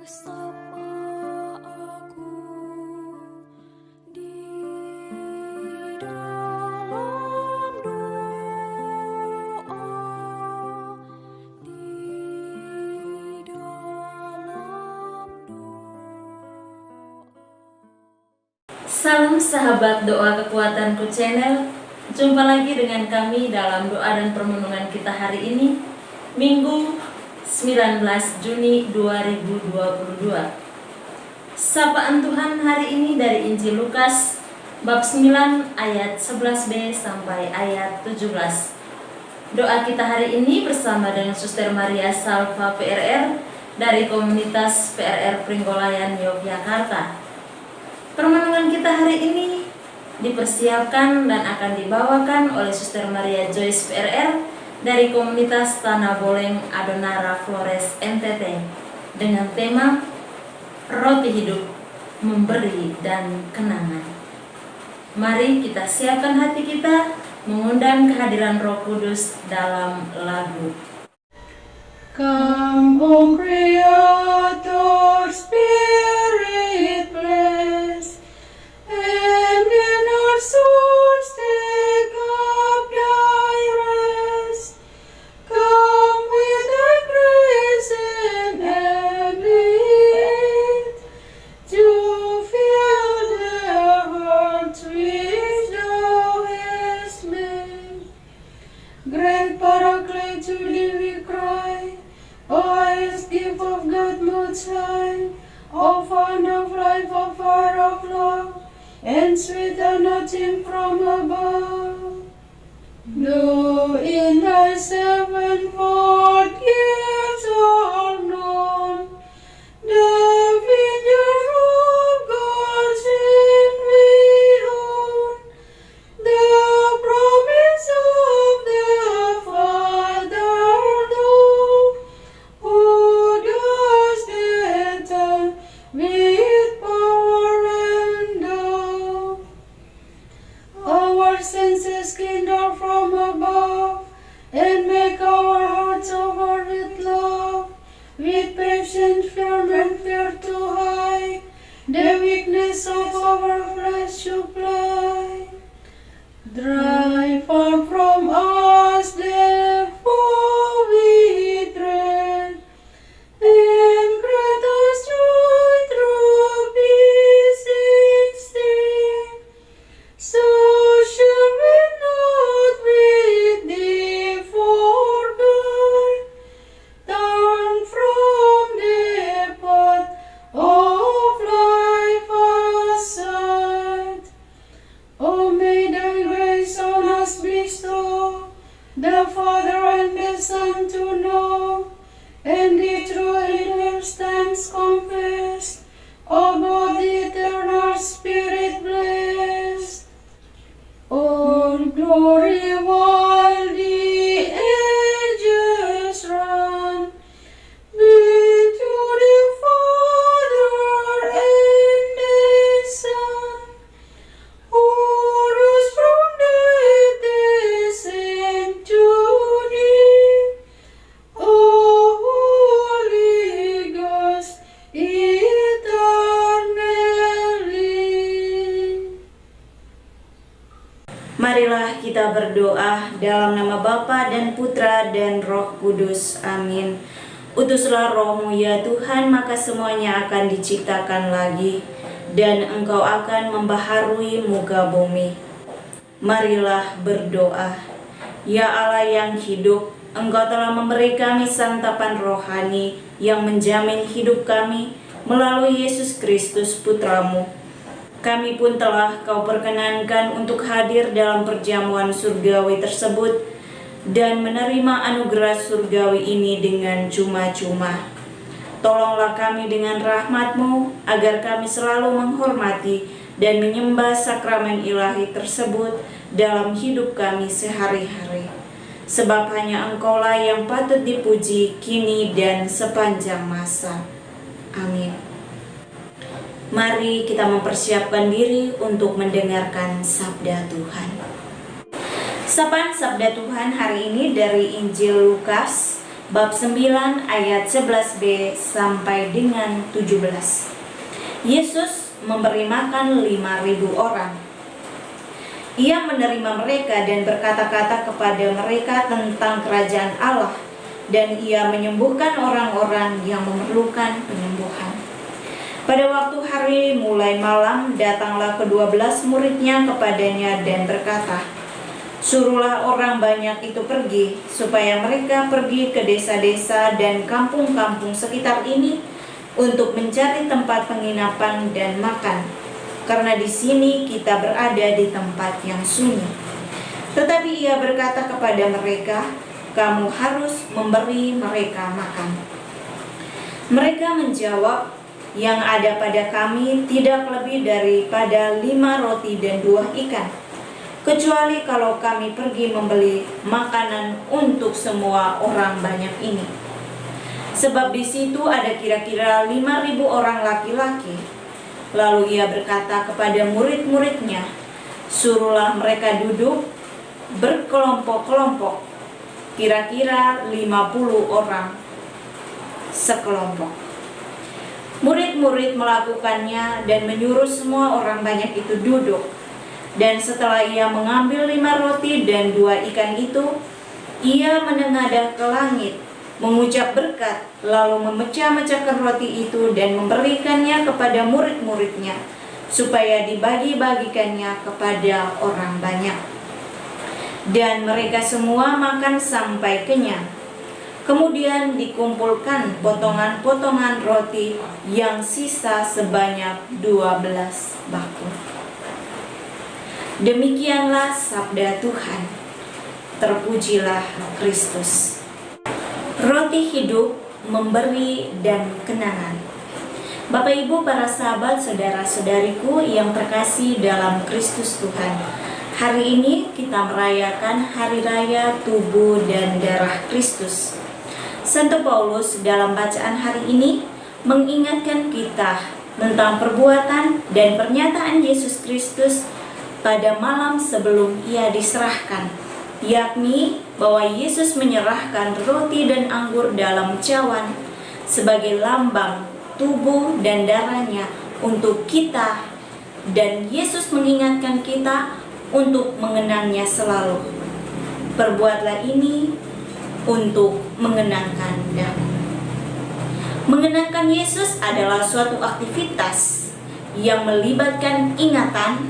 Sapa aku di dalam doa, di dalam doa. Salam sahabat doa kekuatanku channel. Jumpa lagi dengan kami dalam doa dan permenungan kita hari ini, Minggu 19 Juni 2022. Sapaan Tuhan hari ini dari Injil Lukas bab 9 ayat 11b sampai ayat 17. Doa kita hari ini bersama dengan Suster Maria Salva PRR dari komunitas PRR Pringgolayan Yogyakarta. Permenungan kita hari ini dipersiapkan dan akan dibawakan oleh Suster Maria Joyce PRR dari komunitas Tanah Boleng Adonara Flores NTT dengan tema Roti Hidup, Memberi dan Kenangan. Mari kita siapkan hati kita mengundang kehadiran Roh Kudus dalam lagu. Come, O Creator, Spirit bless, and in our souls take up thy rest. Come with thy grace and habit, to fill their hearts which thou hast made. Great Paraclete, to thee we cry, O highest gift of God Most High, O fount of life, O fire of love, and sweet anointing from above. Blow in thy sevenfold gifts all known, the vineyard of God's hand we own, the promise of the Father known, who does better with power and love. Our senses kindle from above, and make our hearts over with love. With patience, firm and fear to hide, the weakness of our flesh supply. Drive far from us, therefore we dread, and grant us joy through peace instead. So shall we not with thee forbear, turn from the path of life aside. O may thy grace on us bestow, the Father and the Son to know, and the true inheritance confess, of God the eternal Spirit blessed. All glory while the ages run, be to the Father and the Son, who rose from death, the same to thee, O Holy Ghost, eternally. Marilah kita berdoa dalam nama Bapa dan Putra dan Roh Kudus. Amin. Utuslah Roh-Mu ya Tuhan, maka semuanya akan diciptakan lagi, dan Engkau akan membaharui muka bumi. Marilah berdoa. Ya Allah yang hidup, Engkau telah memberi kami santapan rohani yang menjamin hidup kami melalui Yesus Kristus Putra-Mu. Kami pun telah Kau perkenankan untuk hadir dalam perjamuan surgawi tersebut dan menerima anugerah surgawi ini dengan cuma-cuma. Tolonglah kami dengan rahmat-Mu agar kami selalu menghormati dan menyembah sakramen ilahi tersebut dalam hidup kami sehari-hari. Sebab hanya Engkaulah yang patut dipuji kini dan sepanjang masa. Amin. Mari kita mempersiapkan diri untuk mendengarkan sabda Tuhan. Sapaan sabda Tuhan hari ini dari Injil Lukas bab 9 ayat 11b sampai dengan 17. Yesus memberi makan 5.000 orang. Ia menerima mereka dan berkata-kata kepada mereka tentang kerajaan Allah, dan ia menyembuhkan orang-orang yang memerlukan penyembuhan. Pada waktu hari mulai malam, datanglah ke-12 muridnya kepadanya dan berkata, "Suruhlah orang banyak itu pergi, supaya mereka pergi ke desa-desa dan kampung-kampung sekitar ini untuk mencari tempat penginapan dan makan, karena di sini kita berada di tempat yang sunyi." Tetapi ia berkata kepada mereka, "Kamu harus memberi mereka makan." Mereka menjawab, "Yang ada pada kami tidak lebih daripada 5 roti dan 2 ikan. Kecuali kalau kami pergi membeli makanan untuk semua orang banyak ini." Sebab di situ ada kira-kira 5.000 orang laki-laki. Lalu ia berkata kepada murid-muridnya, "Suruhlah mereka duduk berkelompok-kelompok, kira-kira 50 orang sekelompok." Murid-murid melakukannya dan menyuruh semua orang banyak itu duduk. Dan setelah ia mengambil 5 roti dan 2 ikan itu, ia menengadah ke langit, mengucap berkat, lalu memecah-mecahkan roti itu dan memberikannya kepada murid-muridnya, supaya dibagi-bagikannya kepada orang banyak. Dan mereka semua makan sampai kenyang. Kemudian dikumpulkan potongan-potongan roti yang sisa sebanyak 12 bakul. Demikianlah sabda Tuhan. Terpujilah Kristus. Roti hidup memberi dan kenangan. Bapak Ibu, para sahabat, saudara-saudariku yang terkasih dalam Kristus Tuhan, hari ini kita merayakan Hari Raya Tubuh dan Darah Kristus. Santo Paulus dalam bacaan hari ini mengingatkan kita tentang perbuatan dan pernyataan Yesus Kristus pada malam sebelum ia diserahkan, yakni bahwa Yesus menyerahkan roti dan anggur dalam cawan sebagai lambang tubuh dan darahnya untuk kita, dan Yesus mengingatkan kita untuk mengenangnya selalu. Perbuatlah ini untuk mengenangkan aku. Mengenangkan Yesus adalah suatu aktivitas yang melibatkan ingatan,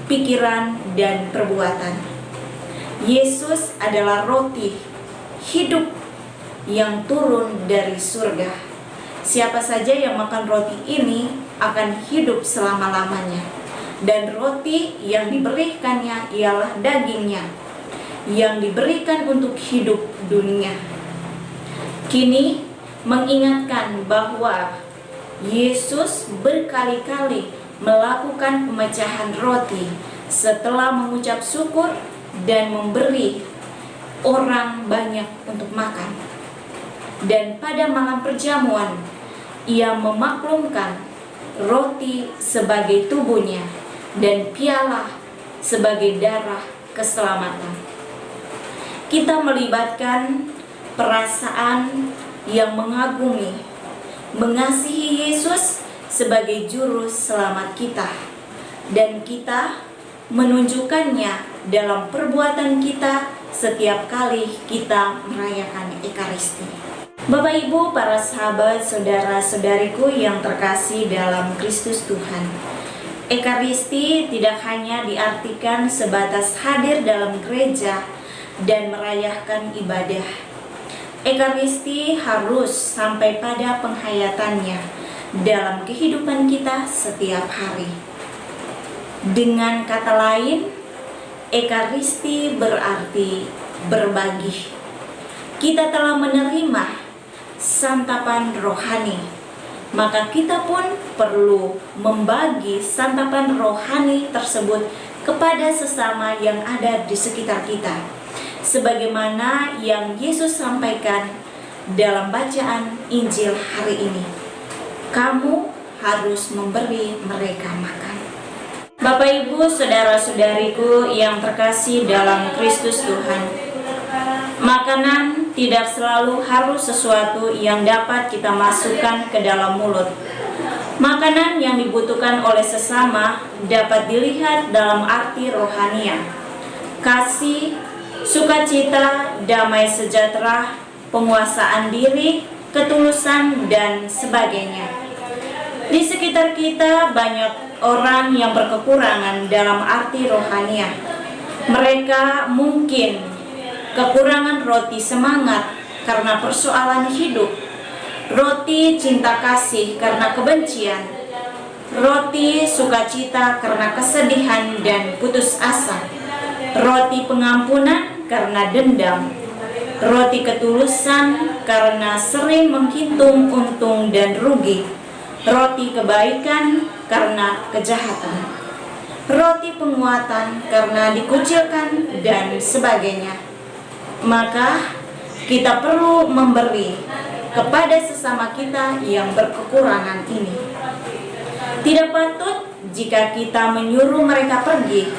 pikiran, dan perbuatan. Yesus adalah roti hidup yang turun dari surga. Siapa saja yang makan roti ini akan hidup selama-lamanya. Dan roti yang diberikannya ialah dagingnya, yang diberikan untuk hidup dunia. Kini mengingatkan bahwa Yesus berkali-kali melakukan pemecahan roti setelah mengucap syukur dan memberi orang banyak untuk makan. Dan pada malam perjamuan, ia memaklumkan roti sebagai tubuhnya dan piala sebagai darah keselamatan. Kita melibatkan perasaan yang mengagumi, mengasihi Yesus sebagai juru selamat kita, dan kita menunjukkannya dalam perbuatan kita setiap kali kita merayakan Ekaristi. Bapak Ibu, para sahabat, saudara-saudariku yang terkasih dalam Kristus Tuhan, Ekaristi tidak hanya diartikan sebatas hadir dalam gereja dan merayakan ibadah. Ekaristi harus sampai pada penghayatannya dalam kehidupan kita setiap hari. Dengan kata lain, Ekaristi berarti berbagi. Kita telah menerima santapan rohani, maka kita pun perlu membagi santapan rohani tersebut kepada sesama yang ada di sekitar kita, sebagaimana yang Yesus sampaikan dalam bacaan Injil hari ini. Kamu harus memberi mereka makan. Bapak Ibu, saudara-saudariku yang terkasih dalam Kristus Tuhan, Makanan tidak selalu harus sesuatu yang dapat kita masukkan ke dalam mulut. Makanan yang dibutuhkan oleh sesama dapat dilihat dalam arti rohania, kasih, sukacita, damai sejahtera, penguasaan diri, ketulusan, dan sebagainya. Di sekitar kita banyak orang yang berkekurangan dalam arti rohania. Mereka mungkin kekurangan roti semangat karena persoalan hidup, roti cinta kasih karena kebencian, roti sukacita karena kesedihan dan putus asa, roti pengampunan karena dendam, roti ketulusan karena sering menghitung untung dan rugi, roti kebaikan karena kejahatan, roti penguatan karena dikucilkan, dan sebagainya. Maka kita perlu memberi kepada sesama kita yang berkekurangan ini. Tidak patut jika kita menyuruh mereka pergi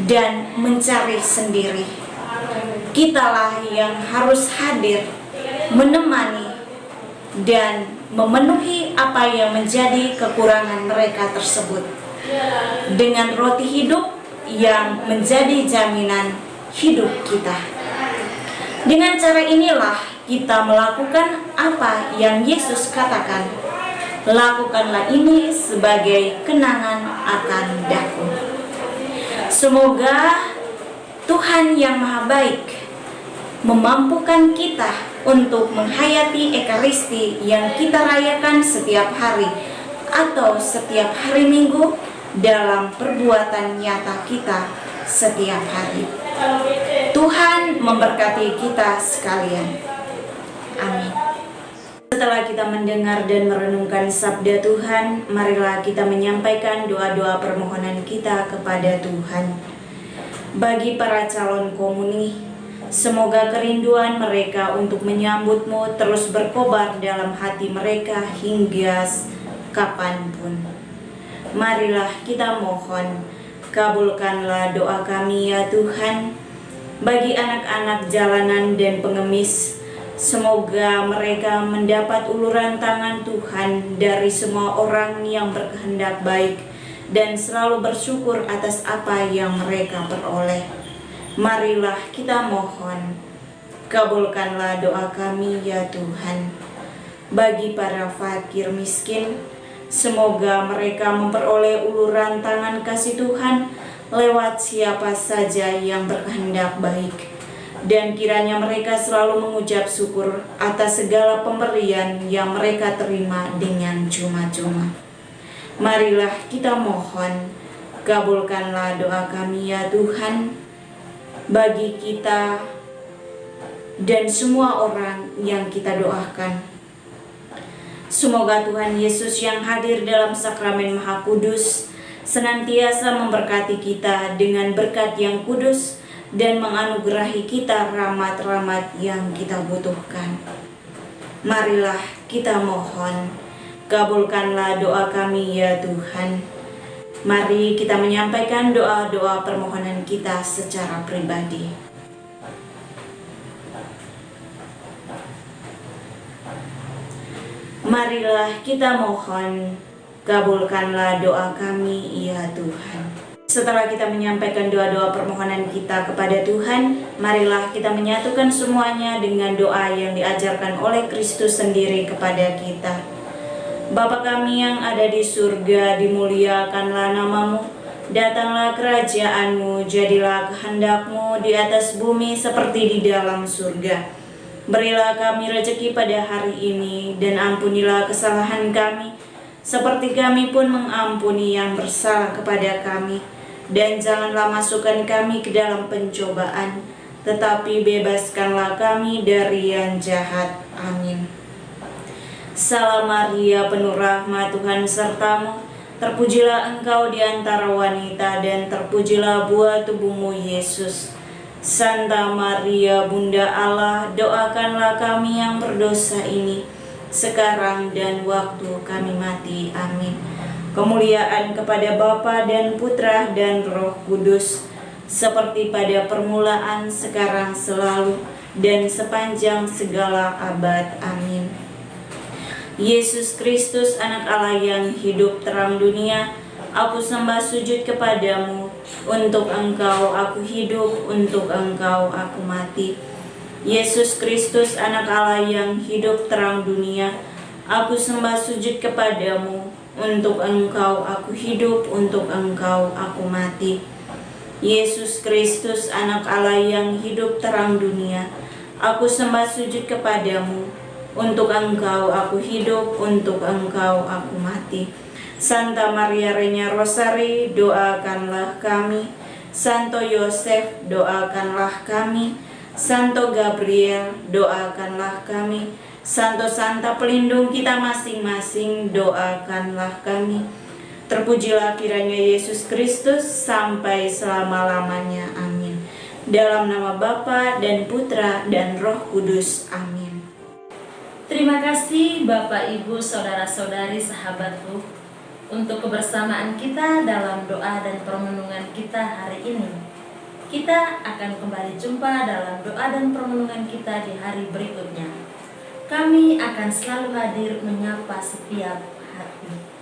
dan mencari sendiri. Kitalah yang harus hadir, menemani, dan memenuhi apa yang menjadi kekurangan mereka tersebut dengan roti hidup yang menjadi jaminan hidup kita. Dengan cara inilah kita melakukan apa yang Yesus katakan. Lakukanlah ini sebagai kenangan akan daku. Semoga Tuhan yang Maha Baik memampukan kita untuk menghayati Ekaristi yang kita rayakan setiap hari atau setiap hari Minggu dalam perbuatan nyata kita setiap hari. Tuhan memberkati kita sekalian. Amin. Setelah kita mendengar dan merenungkan sabda Tuhan, marilah kita menyampaikan doa-doa permohonan kita kepada Tuhan. Bagi para calon komuni, semoga kerinduan mereka untuk menyambut-Mu terus berkobar dalam hati mereka hingga kapanpun. Marilah kita mohon, kabulkanlah doa kami ya Tuhan. Bagi anak-anak jalanan dan pengemis, semoga mereka mendapat uluran tangan Tuhan dari semua orang yang berkehendak baik dan selalu bersyukur atas apa yang mereka peroleh. Marilah kita mohon, kabulkanlah doa kami ya Tuhan. Bagi para fakir miskin, semoga mereka memperoleh uluran tangan kasih Tuhan lewat siapa saja yang berkehendak baik, dan kiranya mereka selalu mengucap syukur atas segala pemberian yang mereka terima dengan cuma-cuma. Marilah kita mohon, kabulkanlah doa kami ya Tuhan. Bagi kita dan semua orang yang kita doakan, semoga Tuhan Yesus yang hadir dalam sakramen Maha Kudus senantiasa memberkati kita dengan berkat yang kudus dan menganugerahi kita rahmat-rahmat yang kita butuhkan. Marilah kita mohon, kabulkanlah doa kami ya Tuhan. Mari kita menyampaikan doa-doa permohonan kita secara pribadi. Marilah kita mohon, kabulkanlah doa kami ya Tuhan. Setelah kita menyampaikan doa-doa permohonan kita kepada Tuhan, marilah kita menyatukan semuanya dengan doa yang diajarkan oleh Kristus sendiri kepada kita. Bapa kami yang ada di surga, dimuliakanlah nama-Mu, datanglah kerajaan-Mu, jadilah kehendak-Mu di atas bumi seperti di dalam surga. Berilah kami rezeki pada hari ini, dan ampunilah kesalahan kami, seperti kami pun mengampuni yang bersalah kepada kami. Dan janganlah masukkan kami ke dalam pencobaan, tetapi bebaskanlah kami dari yang jahat. Amin. Salam Maria, penuh rahmat, Tuhan sertamu. Terpujilah engkau di antara wanita, dan terpujilah buah tubuhmu, Yesus. Santa Maria, Bunda Allah, doakanlah kami yang berdosa ini, sekarang dan waktu kami mati. Amin. Kemuliaan kepada Bapa dan Putra dan Roh Kudus, seperti pada permulaan, sekarang, selalu, dan sepanjang segala abad. Amin. Yesus Kristus, anak Allah yang hidup terang dunia, aku sembah sujud kepadamu. Untuk Engkau aku hidup, untuk Engkau aku mati. Yesus Kristus, anak Allah yang hidup terang dunia, aku sembah sujud kepadamu. Untuk Engkau aku hidup, untuk Engkau aku mati. Yesus Kristus, anak Allah yang hidup terang dunia, aku sembah sujud kepadamu. Untuk Engkau aku hidup, untuk Engkau aku mati. Santa Maria Reina Rosari, doakanlah kami. Santo Yosef, doakanlah kami. Santo Gabriel, doakanlah kami. Santo Santa pelindung kita masing-masing, doakanlah kami. Terpujilah kiranya Yesus Kristus sampai selama-lamanya. Amin. Dalam nama Bapa dan Putra dan Roh Kudus. Amin. Terima kasih Bapak, Ibu, Saudara-saudari, sahabatku, untuk kebersamaan kita dalam doa dan permenungan kita hari ini. Kita akan kembali jumpa dalam doa dan permenungan kita di hari berikutnya. Kami akan selalu hadir menyapa setiap hati.